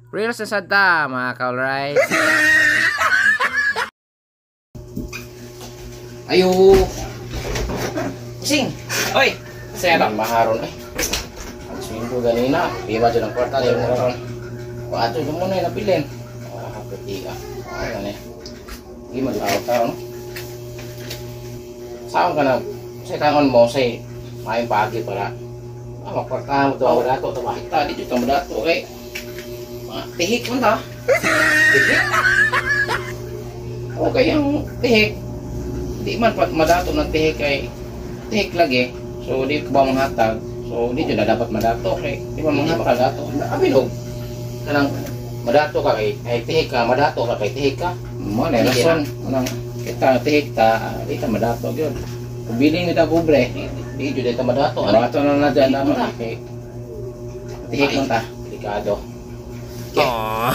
Reels na sad ta, mga ka-alright. Ayo. Sing. Oy. Saya tak maharon eh. Seminggu ganina, biwa dyan ang kwarta yung maharon. Ato yung muna yung napilin. Pati ka. Ano eh. Hindi maglaw-taw, no? Saan ka na? Sa tangon mo, say, may pagi para makwarta mo ito ang madato. Ito makita, dito ang madato. Okay. Tihik mo ta. Tihik? Okay, yung tihik. Di man madato ng tihik ay tihik lagi. So, di ko ba manghatag? So, di na dapat madato. Okay, di ba manghatag dato? Abinog. Kanang madato ka kay tihik ka, madato ka kay tihik ka. Mo na rason. Manang kita tihik ta, di ta madato gyud. Kung biling nita pobre, di jud ta madato. Madato na dyan naman kay tihik man ta, delikado. Aww.